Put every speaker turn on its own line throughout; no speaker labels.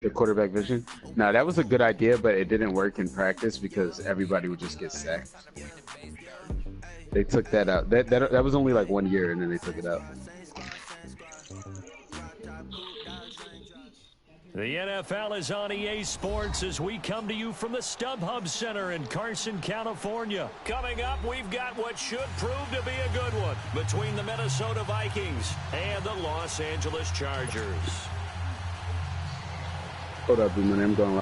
The quarterback vision? No, that was a good idea, but it didn't work in practice because everybody would just get sacked. They took that out. That was only like 1 year, and then they took it out.
The NFL is on EA Sports as we come to you from the StubHub Center in Carson, California. Coming up, we've got what should prove to be a good one between the Minnesota Vikings and the Los Angeles Chargers.
Hold up, Boomer. I'm going.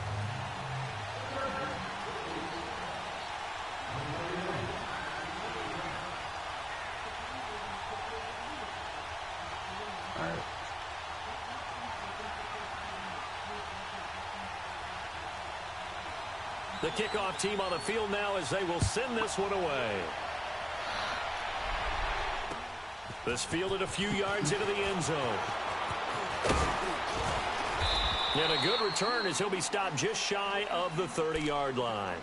The kickoff team on the field now as they will send this one away. This fielded a few yards into the end zone. And a good return as he'll be stopped just shy of the 30-yard line.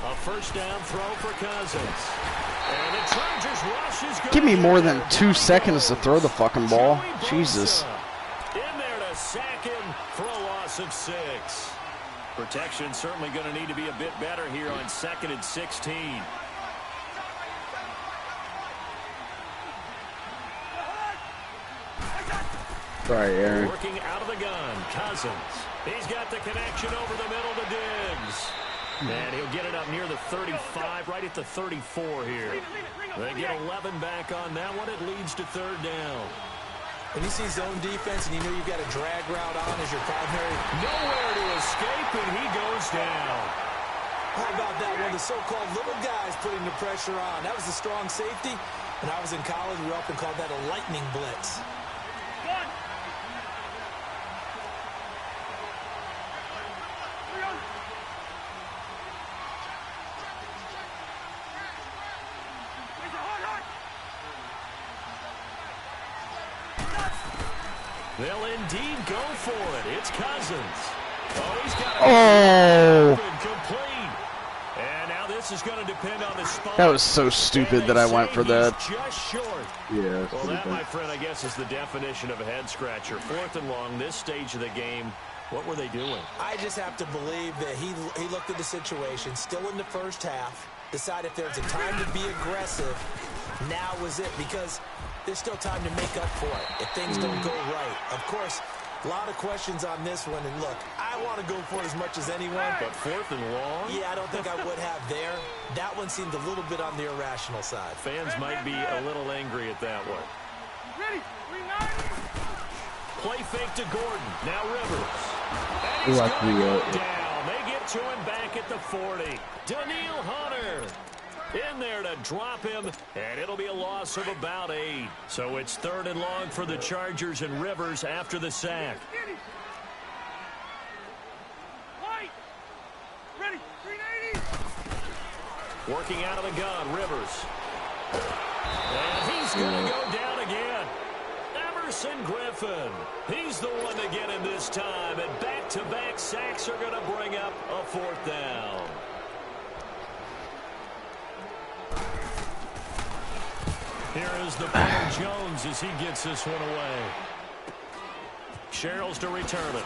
A first down throw for Cousins. And the Chargers rush is good.
Give me more than 2 seconds to throw the fucking ball. Jesus.
In there to sack him for a loss of 6. Protection certainly going to need to be a bit better here on 2nd and 16.
Sorry, Aaron.
Working out of the gun, Cousins. He's got the connection over the middle to Diggs. And he'll get it up near the 35, right at the 34 here. They get 11 back on that one. It leads to 3rd down.
When you see zone defense and you know you've got a drag route on as your primary.
Nowhere to escape, and he goes down.
How about that? One of the so-called little guys putting the pressure on. That was the strong safety. When I was in college, we often called that a lightning blitz.
They'll indeed go for it. It's Cousins. Oh, he's got
it
complete. And now this is going to depend on the spot.
That was so stupid that I went for that.
Just short.
Yeah.
Well, that, my friend, I guess is the definition of a head scratcher. 4th and long, this stage of the game. What were they doing?
I just have to believe that he looked at the situation, still in the first half, decided if there's a time to be aggressive, now was it, because there's still time to make up for it if things don't go right. Of course, a lot of questions on this one, and look, I want to go for it as much as anyone.
But 4th and long?
Yeah, I don't think I would have there. That one seemed a little bit on the irrational side.
Fans might be a little angry at that one.
Ready?
Play fake to Gordon. Now Rivers. And
Ooh,
he's
I
going to go
threw
down. They get to him back at the 40. Daniil Hunter in there to drop him, and it'll be a loss of about 8. So it's 3rd and long for the Chargers and Rivers after the sack.
Ready? 380.
Working out of the gun, Rivers. And he's going to go down again. Emerson Griffin. He's the one to get him this time, and back-to-back sacks are going to bring up a 4th down. Here is the player Jones as he gets this one away. Sherrills to return it.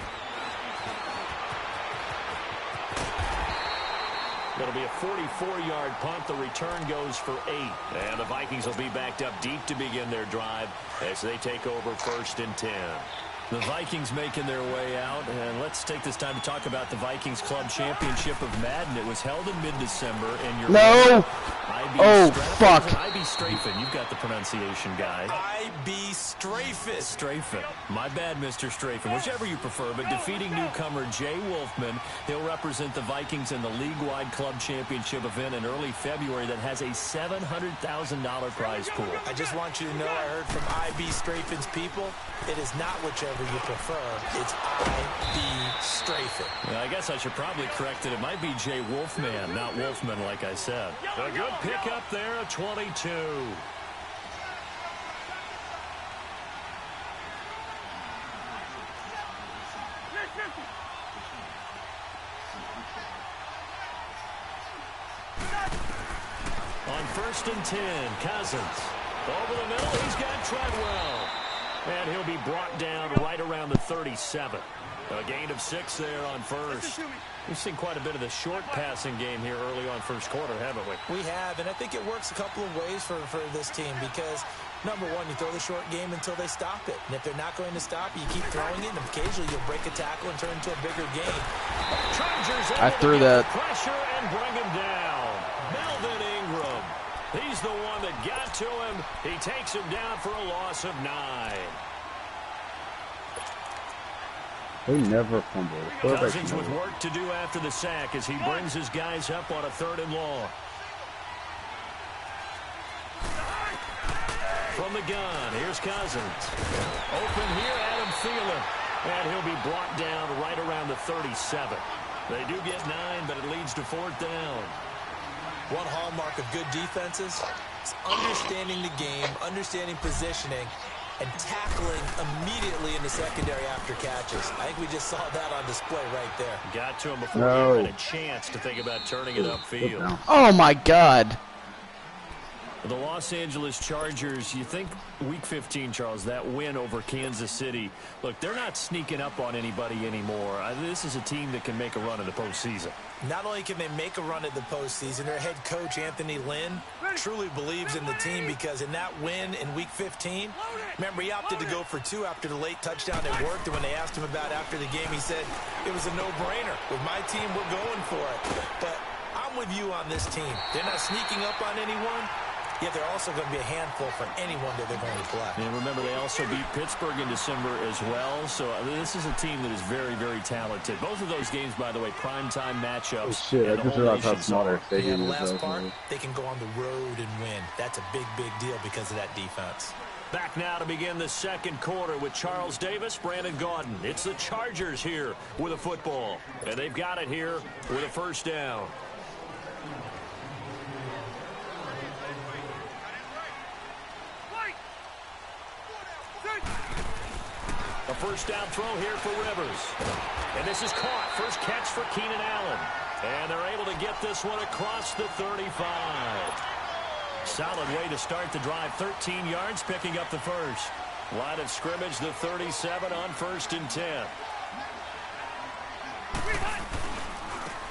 It'll be a 44-yard punt. The return goes for 8. And the Vikings will be backed up deep to begin their drive as they take over 1st and 10. The Vikings making their way out, and let's take this time to talk about the Vikings Club Championship of Madden. It was held in mid-December, and your
fuck.
IB Strafen. You've got the pronunciation guy.
IB Strafen.
Strafen. My bad, Mr. Strafen. Whichever you prefer, but defeating newcomer Jay Wolfman, he'll represent the Vikings in the league-wide club championship event in early February that has a $700,000 prize pool.
I just want you to know I heard from IB Strafen's people. It is not whichever you prefer. It's IB Strafen.
Well, I guess I should probably correct it. It might be Jay Wolfman, not Wolfman, like I said. A good pick up there, a 22. first and 10. Cousins. Over the middle, he's got Treadwell. And he'll be brought down right around the 37. A gain of 6 there on first. We've seen quite a bit of the short passing game here early on first quarter, haven't we?
We have, and I think it works a couple of ways for this team because, number one, you throw the short game until they stop it. And if they're not going to stop you keep throwing it, and occasionally you'll break a tackle and turn into a bigger game.
I threw that.
Pressure and bring him down. Melvin Ingram. He's the one that got to him. He takes him down for a loss of 9.
They never fumble.
Cousins with work to do after the sack as he brings his guys up on a 3rd and long. From the gun, here's Cousins. Open here, Adam Thielen. And he'll be brought down right around the 37. They do get 9, but it leads to 4th down.
One hallmark of good defenses is understanding the game, understanding positioning, and tackling immediately in the secondary after catches. I think we just saw that on display right there.
Got to him before he had a chance to think about turning it upfield.
Oh, my God.
The Los Angeles Chargers, you think Week 15, Charles, that win over Kansas City. Look, they're not sneaking up on anybody anymore. This is a team that can make a run in the postseason.
Not only can they make a run at the postseason, their head coach, Anthony Lynn, truly believes in the team because in that win in Week 15, remember, he opted to go for 2 after the late touchdown. It worked, and when they asked him about it after the game, he said, it was a no-brainer. With my team, we're going for it. But I'm with you on this team. They're not sneaking up on anyone. Yet they're also going to be a handful for anyone that they're going to play.
And remember, they also beat Pittsburgh in December as well. So this is a team that is very, very talented. Both of those games, by the way, primetime matchups.
Oh, shit, I just realized how small their stadium
the
is.
last part, they can go on the road and win. That's a big, big deal because of that defense.
Back now to begin the second quarter with Charles Davis, Brandon Gaudin. It's the Chargers here with a football. And they've got it here with a 1st down. A 1st down throw here for Rivers. And this is caught. First catch for Keenan Allen. And they're able to get this one across the 35. Solid way to start the drive. 13 yards, picking up the first. Line of scrimmage, the 37 on 1st and 10.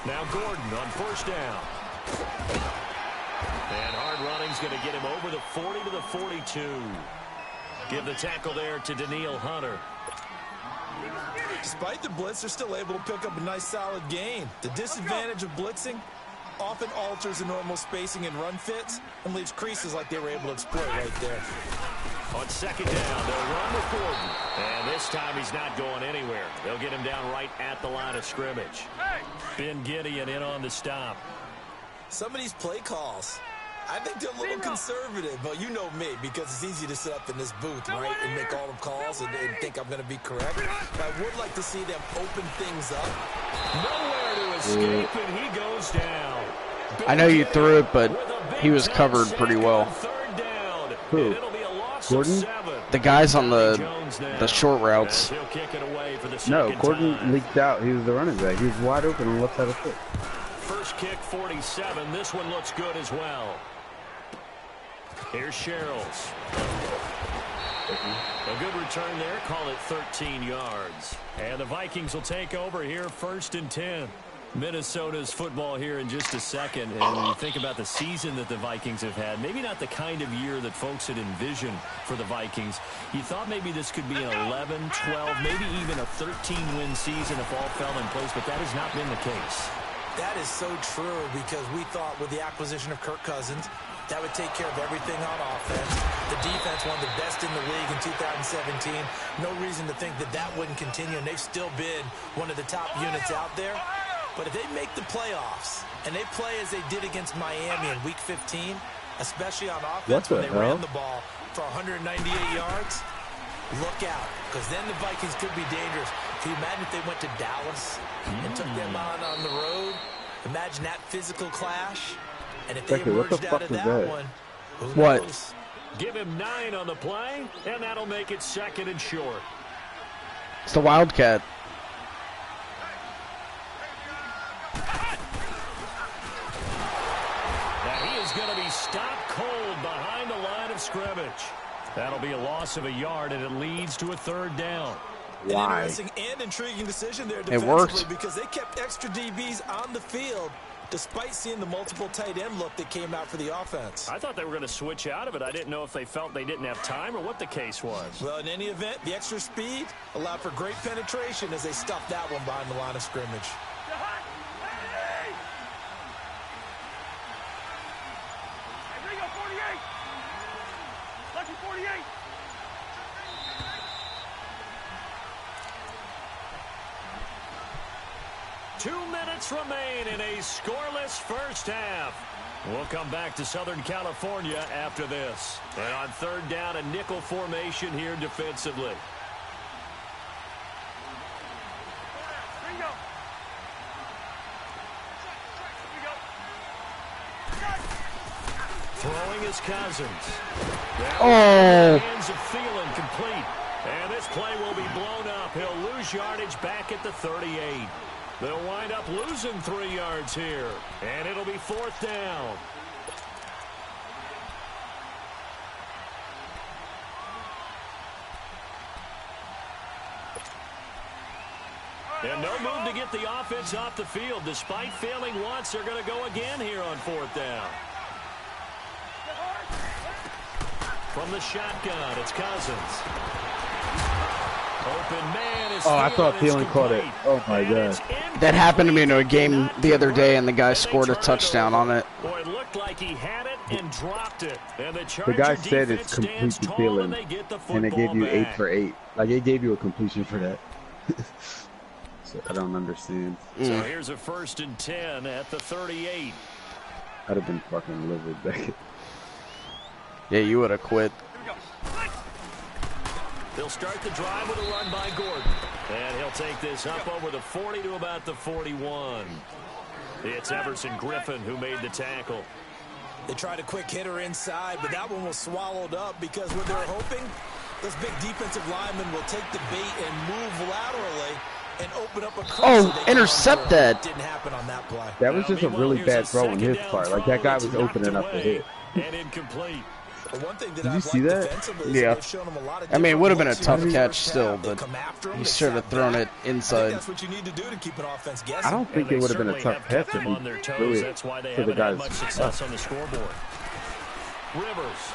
Now Gordon on 1st down. And hard running's going to get him over the 40 to the 42. Give the tackle there to Daniil Hunter.
Despite the blitz, they're still able to pick up a nice, solid gain. The disadvantage of blitzing often alters the normal spacing and run fits and leaves creases like they were able to exploit right there.
On 2nd down, they'll run with Gordon. And this time he's not going anywhere. They'll get him down right at the line of scrimmage. Ben Gideon in on the stop.
Some of these play calls, I think they're a little conservative, but you know me, because it's easy to sit up in this booth, right, and make all the calls and think I'm going to be correct. But I would like to see them open things up.
Nowhere to escape, and he goes down.
I know you threw it, but he was covered pretty well.
3rd down.
Who? Gordon?
The guys on the short routes.
He'll kick it away for the
No,
second
Gordon
time.
leaked out. He was the running back. He was wide open on the left side of the foot.
First kick, 47. This one looks good as well. Here's Sherrills. A good return there. Call it 13 yards. And the Vikings will take over here 1st and 10. Minnesota's football here in just a second. And when you think about the season that the Vikings have had, maybe not the kind of year that folks had envisioned for the Vikings. You thought maybe this could be an 11, 12, maybe even a 13-win season if all fell in place, but that has not been the case.
That is so true because we thought with the acquisition of Kirk Cousins, that would take care of everything on offense. The defense, one of the best in the league in 2017. No reason to think that that wouldn't continue, and they've still been one of the top units out there. But if they make the playoffs, and they play as they did against Miami in Week 15, especially on offense when they ran the ball for 198 yards, look out, because then the Vikings could be dangerous. Can you imagine if they went to Dallas and took them on the road? Imagine that physical clash. And if they emerged out of that one, who knows?
Give him 9 on the play, and that'll make it 2nd and short.
It's the Wildcat.
Now he is going to be stopped scrimmage. That'll be a loss of a yard, and it leads to a 3rd down.
Why?
An interesting and intriguing decision there
It
defensively
worked.
because they kept extra DBs on the field despite seeing the multiple tight end look that came out for the offense.
I thought they were going to switch out of it. I didn't know if they felt they didn't have time or what the case was.
Well, in any event, the extra speed allowed for great penetration as they stuffed that one behind the line of scrimmage.
Here we go, 48. Lucky 48.
Two minutes remain in a scoreless first half. We'll come back to Southern California after this. And on 3rd down, a nickel formation here defensively.
Here we go.
Throwing his Cousins.
Oh.
Hands of Thielen complete. And this play will be blown up. He'll lose yardage back at the 38. They'll wind up losing 3 yards here. And it'll be 4th down. And no move to get the offense off the field. Despite failing once, they're going to go again here on 4th down. From the shotgun, it's Cousins. Open man is
Oh, I thought Thielen caught it. Oh, my God.
That happened to me in a game the other day, and the guy scored a touchdown on it.
Boy, it looked like he had it and dropped it. And
The guy said it's complete to Thielen, and it gave you 8 for 8. Like, it gave you a completion for that. So I don't understand.
So here's a 1st and 10 at the 38.
I'd have been fucking livid back.
Yeah, you would have quit.
They'll start the drive with a run by Gordon. And he'll take this up over the 40 to about the 41. It's Everson Griffin who made the tackle.
They tried a quick hitter inside, but that one was swallowed up because what they're hoping, those big defensive linemen will take the bait and move laterally and open up a crease.
Oh, intercept that.
Didn't happen on that play.
That was just a really bad throw on his part. Like, that guy was opening up the hit.
And incomplete.
One thing that
Did you see that?
Yeah. I mean, it would have been a tough catch still, but
he
should have thrown it inside.
That's what you need to do to keep an offense guessing.
I don't think it would have been a tough pass if
on their
he
toes.
threw
That's why they
it to the
haven't had
guy's
much success on the scoreboard. Rivers.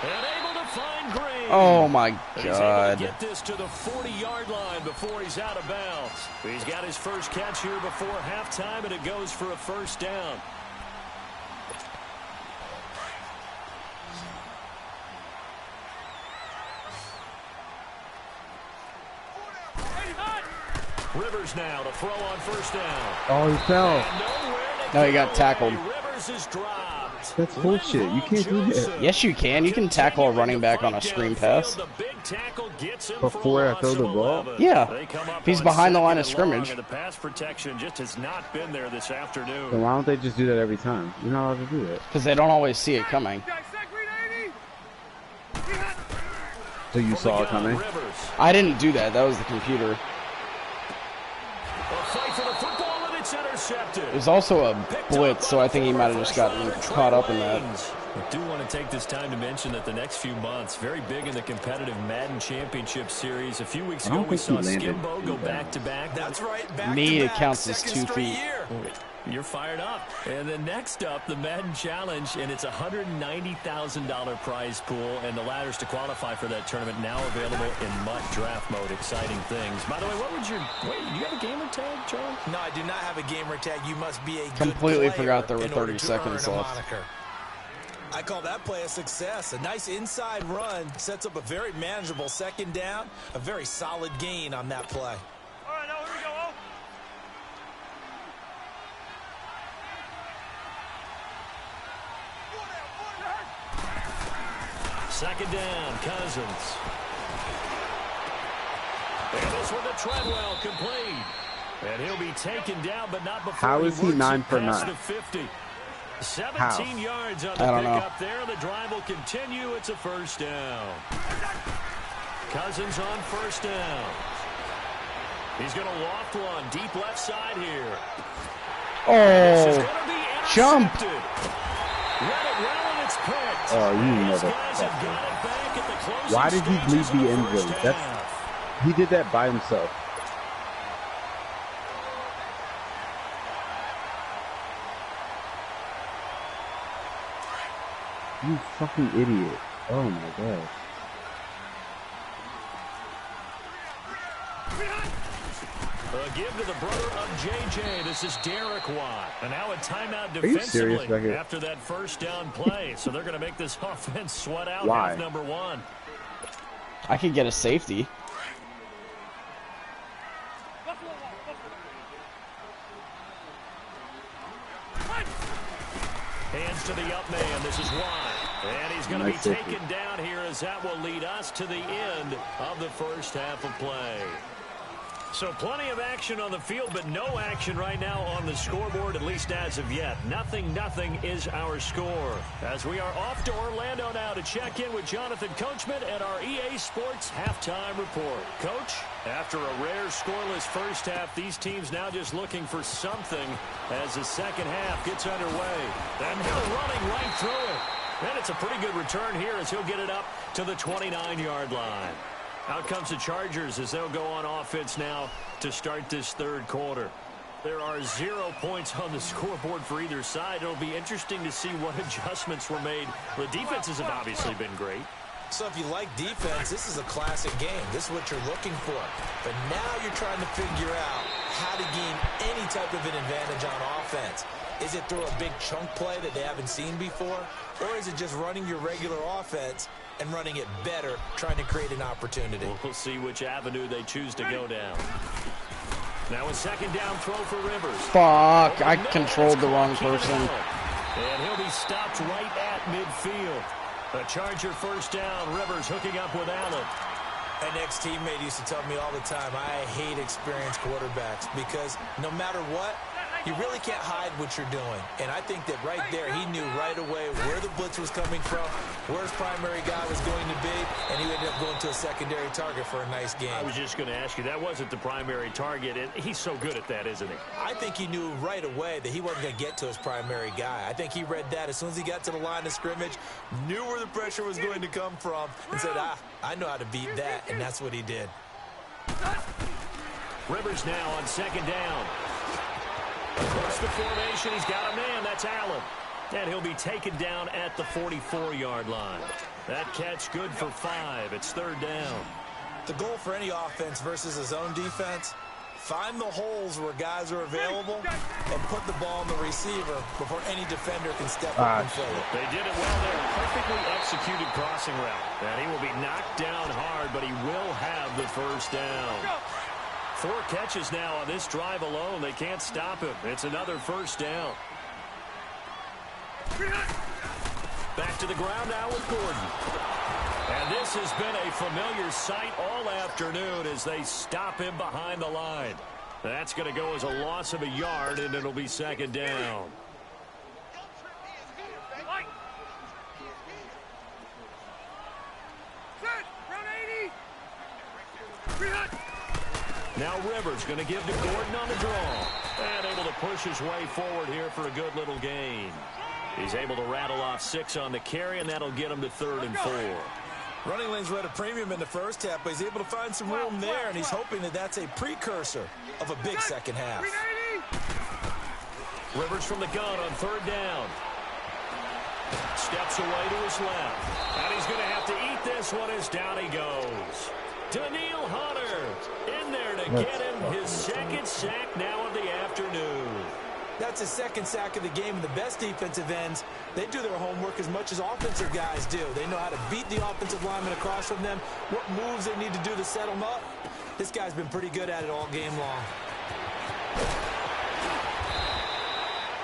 And able to find Green.
Oh, my
He's able
God.
to get this to the 40-yard line before he's out of bounds. He's got his first catch here before halftime, and it goes for a 1st down. Rivers now to throw on 1st down.
Oh, he fell.
No, he got tackled.
Rivers is dropped.
That's bullshit. You can't do that.
Yes, you can. You can tackle a running back on a screen pass.
The big tackle gets him
Before I throw the ball?
Yeah.
They come up
If he's
on
behind the line
2nd
of
and long,
scrimmage.
and the pass protection just has not been there this afternoon.
Then why don't they just do that every time? You're not allowed to do that.
Because they don't always see it coming.
Guys, set green 80.
So you saw it coming?
Rivers.
I didn't do that. That was the computer.
A fight for the football, and it's intercepted.
It was also a blitz, so I think he might have just gotten caught up in that.
I do want to take this time to mention that the next few months, very big in the competitive Madden Championship Series. A few weeks
I
ago,
don't
we
think
saw
he landed
Skimbo go
too bad.
back-to-back.
That's right. Back
Me,
to
it
back,
counts as
second
2
straight
feet.
year.
You're fired up. And then next up, the Madden Challenge, and it's a $190,000 prize pool, and the ladders to qualify for that tournament now available in MUT draft mode. Exciting things. By the way, do you have a gamer tag, John?
No, I do not have a gamer tag. You must be a good
Completely
player
forgot there were
in order
30
to
seconds
earn a
left.
moniker. I call that play a success. A nice inside run sets up a very manageable 2nd down. A very solid gain on that play.
All right, now here we go. Oh.
2nd down, Cousins. And this one to Treadwell, complete. And he'll be taken down, but not before
How is he
works
9
it
for
past
9?
the 50. 17
How?
yards on the
I don't know.
pickup there. The drive will continue. It's a 1st down. Cousins on 1st down. He's going to loft one deep left side here. This is
Oh,
going to be
jump.
intercepted. Read it well, and it's It's picked.
Oh, you
These
motherfucker.
guys have got it back at the closing
Why did he leave
stages of
the end
first
zone?
half.
He did that by himself. You fucking idiot. Oh my god.
A give to the brother of JJ. This is Derek Watt. And now a timeout
Are you serious
defensively
back here?
after that first down play. So they're going to make this offense sweat out
Why?
half number one.
I could get a safety.
Hands to the up man. This is Watt. And he's going to
Nice
be
safety.
taken down here as that will lead us to the end of the first half of play. So plenty of action on the field, but no action right now on the scoreboard, at least as of yet. 0-0 is our score. As we are off to Orlando now to check in with Jonathan Coachman at our EA Sports Halftime Report. Coach, after a rare scoreless first half, these teams now just looking for something as the second half gets underway. And Hill running right through it. And it's a pretty good return here as he'll get it up to the 29-yard line. Out comes the Chargers as they'll go on offense now to start this third quarter. There are 0 points on the scoreboard for either side. It'll be interesting to see what adjustments were made. The defenses have obviously been great.
So if you like defense, this is a classic game. This is what you're looking for. But now you're trying to figure out how to gain any type of an advantage on offense. Is it through a big chunk play that they haven't seen before? Or is it just running your regular offense and running it better, trying to create an opportunity?
We'll see which avenue they choose to go down. Now a second down throw for Rivers.
Fuck, I controlled the wrong person.
And he'll be stopped right at midfield. A Charger first down. Rivers hooking up with Allen.
An ex-teammate used to tell me all the time, I hate experienced quarterbacks because no matter what, you really can't hide what you're doing. And I think that right there, he knew right away where the blitz was coming from, where his primary guy was going to be, and he ended up going to a secondary target for a nice game.
I was just going to ask you, that wasn't the primary target, and he's so good at that, isn't he?
I think he knew right away that he wasn't going to get to his primary guy. I think he read that as soon as he got to the line of scrimmage, knew where the pressure was going to come from, and said, I know how to beat that, and that's what he did.
Rivers now on second down. Across the formation, he's got a man. That's Allen. And he'll be taken down at the 44-yard line. That catch good for 5. It's third down.
The goal for any offense versus a zone defense, find the holes where guys are available and put the ball on the receiver before any defender can step up and fill it.
They did it well there. Perfectly executed crossing route. And he will be knocked down hard, but he will have the first down. 4 catches now on this drive alone. They can't stop him. It's another first down. Back to the ground now with Gordon. And this has been a familiar sight all afternoon as they stop him behind the line. That's going to go as a loss of a yard, and it'll be second down. Now Rivers going to give to Gordon on the draw. And able to push his way forward here for a good little gain. He's able to rattle off 6 on the carry, and that'll get him to 3rd and 4.
Running lanes were at a premium in the first half, but he's able to find some room there, and he's hoping that that's a precursor of a big second half.
Rivers from the gun on 3rd down. Steps away to his left. And he's going to have to eat this one as down he goes. Daniil Hunter in there to get him his second sack now of the afternoon.
That's his second sack of the game, and the best defensive ends, they do their homework as much as offensive guys do. They know how to beat the offensive lineman across from them, what moves they need to do to set them up. This guy's been pretty good at it all game long.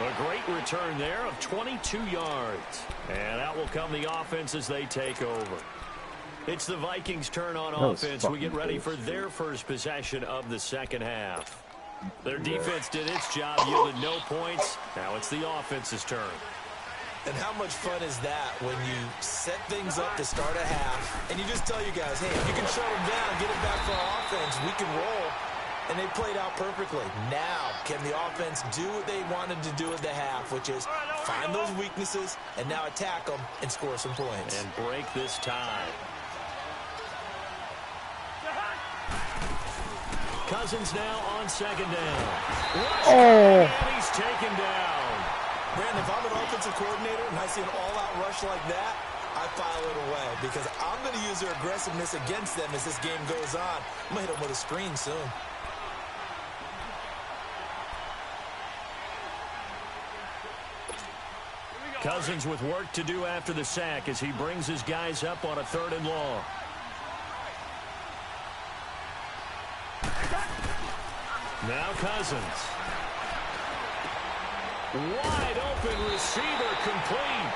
A great return there of 22 yards. And out will come the offense as they take over. It's the Vikings' turn on offense. We get ready for their first possession of the second half. Their defense did its job, yielded no points. Now it's the offense's turn.
And how much fun is that when you set things up to start a half, and you just tell you guys, hey, if you can shut them down, get it back for our offense, we can roll. and they played out perfectly. Now, can the offense do what they wanted to do at the half, which is find those weaknesses and now attack them and score some points.
And break this tie. Cousins now on second down.
Oh.
And he's taken down.
Brandon, if I'm an offensive coordinator and I see an all-out rush like that, I file it away because I'm going to use their aggressiveness against them as this game goes on. I'm going to hit them with a screen soon.
Cousins with work to do after the sack as he brings his guys up on a 3rd and long. Now Cousins. Wide open receiver complete.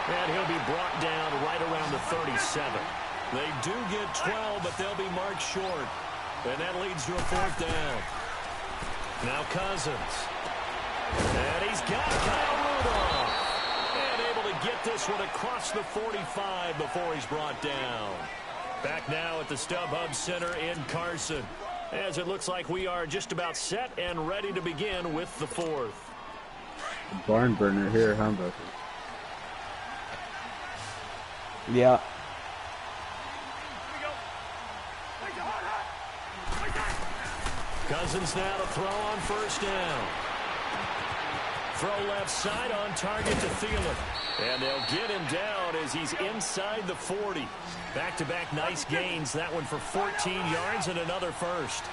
And he'll be brought down right around the 37. They do get 12, but they'll be marked short. And that leads to a 4th down. Now Cousins. And he's got Kyle Rudolph. And able to get this one across the 45 before he's brought down. Back now at the StubHub Center in Carson. As it looks like we are just about set and ready to begin with the 4th.
Barn burner here, huh, Bucky?
Yeah.
Cousins now to throw on 1st down. Throw left side on target to Thielen. And they'll get him down as he's inside the 40. Back-to-back nice gains. That one for 14 yards and another first.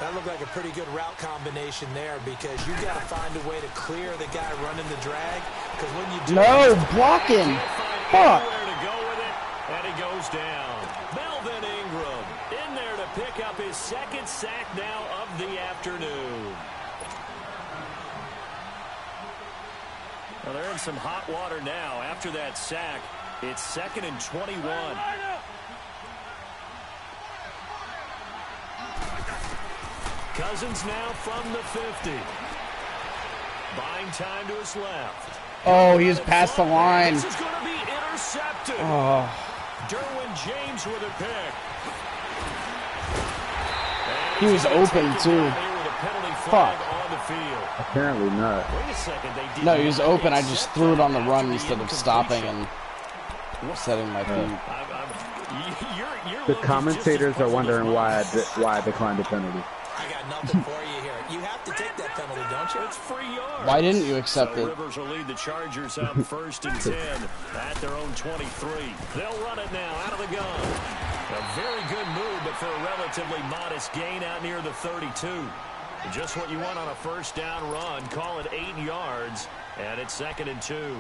That looked like a pretty good route combination there because you got to find a way to clear the guy running the drag. Because when you do,
No, blocking. Fuck.
Anywhere to go with it, and he goes down. Melvin Ingram in there to pick up his 2nd sack now of the afternoon. Well, they're in some hot water now after that sack. It's 2nd and 21. Cousins now from the 50. Buying time to his left.
Oh, he's past the line.
This is going to be intercepted.
Oh.
Derwin James with a pick.
He was open, too. Fuck.
On the field.
Apparently not.
Wait a second, they did
No, he was
not
open. I just
accept
threw it on the
that
run
after
instead of
incompletion.
stopping and setting my feet.
Your
The
look is
commentators
just as
are wondering
puzzled
why I declined the penalty.
I got nothing for you here. You have to take that penalty, don't you?
It's free yards.
Why didn't you accept
So
it?
Rivers will lead the Chargers up 1st and 10 at their own 23. They'll run it now out of the gun. A very good move, but for a relatively modest gain out near the 32. Just what you want on a 1st down run. Call it 8 yards, and it's 2nd and 2.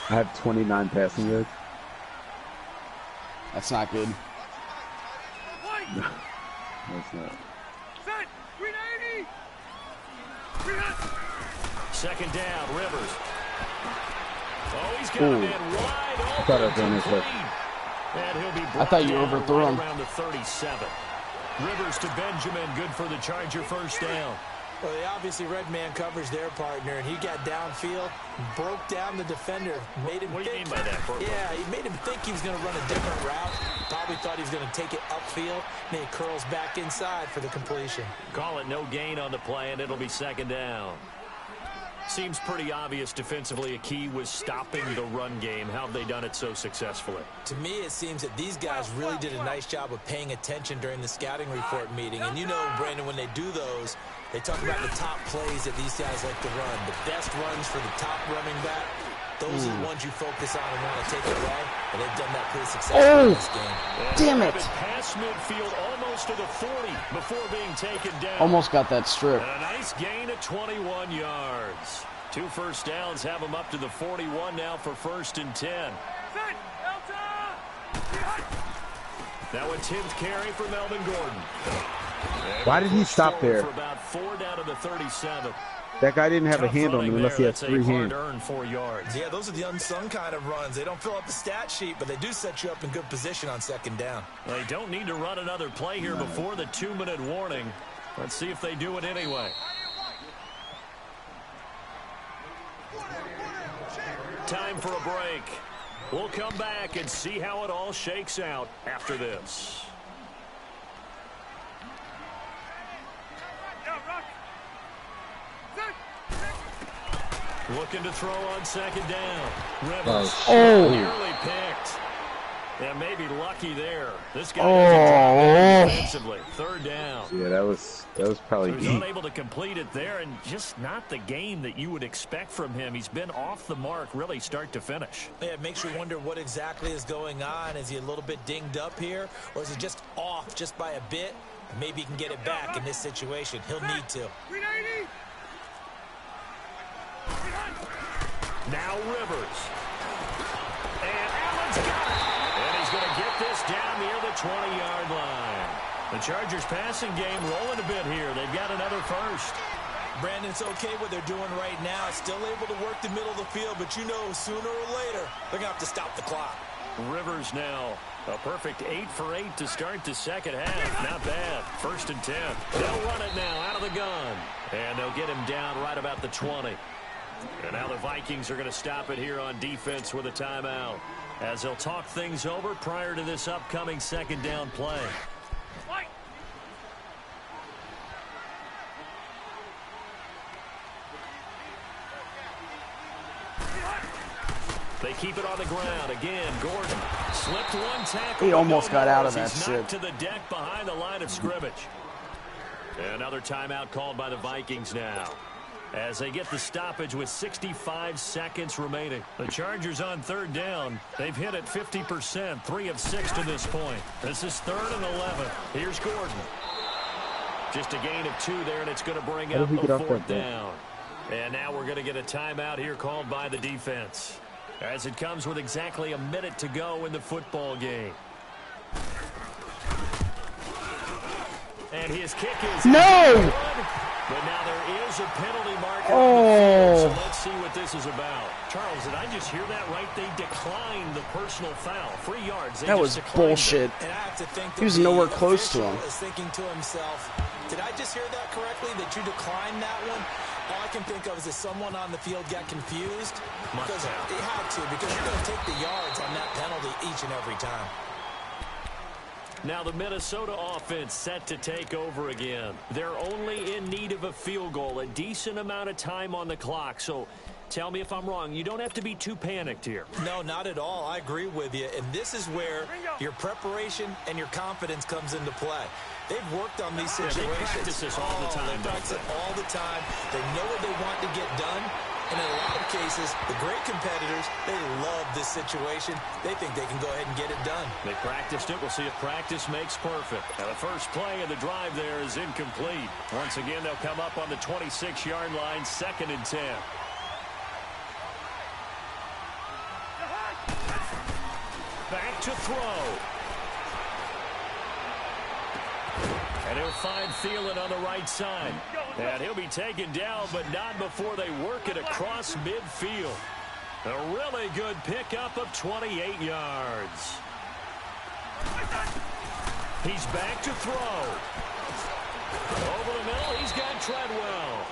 I have 29 passing yards.
That's not good.
That's not.
Set! 380!
2nd down, Rivers. Oh, he's got him in wide open.
I thought I was doing this.
And he'll be
I thought you
brought down
overthrew
right
him.
around the 37. Rivers to Benjamin, good for the Charger 1st down.
Well, they obviously red man coverage their partner, and he got downfield, broke down the defender, made him
What do you
think.
mean by that, Corporal?
Yeah, he made him think he was going to run a different route. Probably thought he was going to take it upfield, and he curls back inside for the completion.
Call it no gain on the play, and it'll be 2nd down. Seems pretty obvious defensively a key was stopping the run game. How have they done it so successfully?
To me, it seems that these guys really did a nice job of paying attention during the scouting report meeting. And you know, Brandon, when they do those, they talk about the top plays that these guys like to run. The best runs for the top running back, those are the ones you focus on and want to take away. And they've done that pretty successfully in this game.
Damn it.
Pass midfield almost to the 40 before being taken down.
Almost got that strip.
And a nice gain of 21 yards. 2 first downs have them up to the 41 now for 1st and 10.
Set! Elta!
Now a 10th carry for Melvin Gordon. And
Why did he stop
forward
there?
For about 4 down to the 37.
That guy didn't have a
Tough
hand on
running
him unless he
there.
has
That's
3
a
hands.
hard-earned 4 yards.
Yeah, those are the unsung kind of runs. They don't fill up the stat sheet, but they do set you up in good position on 2nd down.
They don't need to run another play here before the 2-minute warning. Let's see if they do it anyway. Time for a break. We'll come back and see how it all shakes out after this. Looking to throw on second down. Rivers.
Oh.
Nearly picked. Yeah, maybe lucky there. This guy doesn't drop it defensively. Third down.
Yeah, that was probably
So he's
deep.
unable to complete it there, and just not the game that you would expect from him. He's been off the mark really start to finish.
Yeah, it makes you wonder what exactly is going on. Is he a little bit dinged up here, or is he just off just by a bit? Maybe he can get it back in this situation. He'll need to.
390.
Now Rivers. And Allen's got it. And he's going to get this down near the 20-yard line. The Chargers passing game rolling a bit here. They've got another first.
Brandon, it's okay what they're doing right now. Still able to work the middle of the field, but you know sooner or later they're going to have to stop the clock.
Rivers now a perfect 8 for 8 to start the second half. Not bad. 1st and 10. They'll run it now out of the gun. And they'll get him down right about the 20. And now the Vikings are going to stop it here on defense with a timeout, as they'll talk things over prior to this upcoming second down play. They keep it on the ground. Again, Gordon slipped one tackle.
He almost got out of that
He's
shit.
knocked to the deck behind the line of scrimmage. Another timeout called by the Vikings now, as they get the stoppage with 65 seconds remaining. The Chargers on third down. They've hit it 50%, 3 of 6 to this point. This is 3rd and 11. Here's Gordon. Just a gain of 2 there, and it's going to bring up the 4th down. And now we're going to get a timeout here called by the defense, as it comes with exactly a minute to go in the football game. And his kick is
No!
good, but now there is a penalty marker.
Oh.
So let's see what this is about. Charles, did I just hear that right? They declined the personal foul. 3 yards. They
That
just
was
declined
bullshit.
it.
And I have to think that
He was
the
nowhere close to
official
him.
is thinking to himself, did I just hear that correctly, that you declined that one? All I can think of is that someone on the field got confused. Because he had to, because you're going to take the yards on that penalty each and every time.
Now the Minnesota offense set to take over again. They're only in need of a field goal, a decent amount of time on the clock. So tell me if I'm wrong. You don't have to be too panicked here.
No, not at all. I agree with you. And this is where your preparation and your confidence comes into play. They've worked on these situations.
They practice this all the time.
They practice it all the time. They know what they want to get done. And in a lot of cases, the great competitors, they love this situation. They think they can go ahead and get it done.
They practiced it. We'll see if practice makes perfect. Now the first play of the drive there is incomplete. Once again, they'll come up on the 26-yard line, 2nd and 10. Back to throw. And he'll find Thielen on the right side. And he'll be taken down, but not before they work it across midfield. A really good pickup of 28 yards. He's back to throw. Over the middle, he's got Treadwell.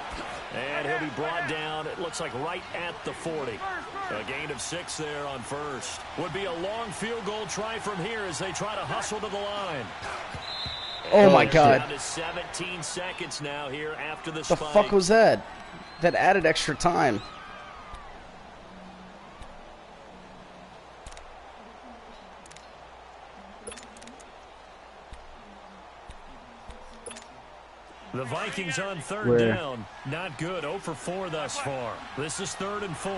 And he'll be brought down, it looks like right at the 40. A gain of 6 there on first. Would be a long field goal try from here as they try to hustle to the line.
Oh my God.
Down to 17 seconds now here after the
The
spike.
fuck was that? That added extra time.
The Vikings on third down. Not good. 0 for 4 thus far. This is 3rd and 4.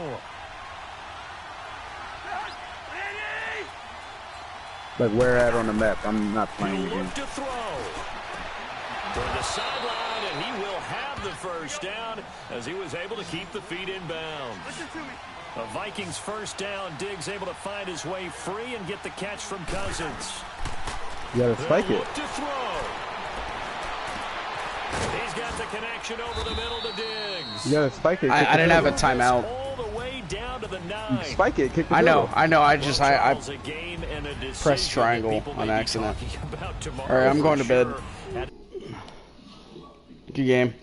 Like where at on the map? I'm not playing
He'll
the game.
look to throw. Toward the sideline, and he will have the first down as he was able to keep the feet in bounds. The Vikings first down. Diggs able to find his way free and get the catch from Cousins.
You gotta spike
They'll
it.
look to throw. He's got the connection over the middle to Diggs.
You gotta spike it.
I didn't have a timeout.
All the way down to the 9.
Spike it. Kick the
I know.
field.
I know. I just I
Charles, a game and a decision
pressed
that
triangle
people
on
may be
accident.
talking about tomorrow
All right, I'm
for
going to bed.
sure.
Good game.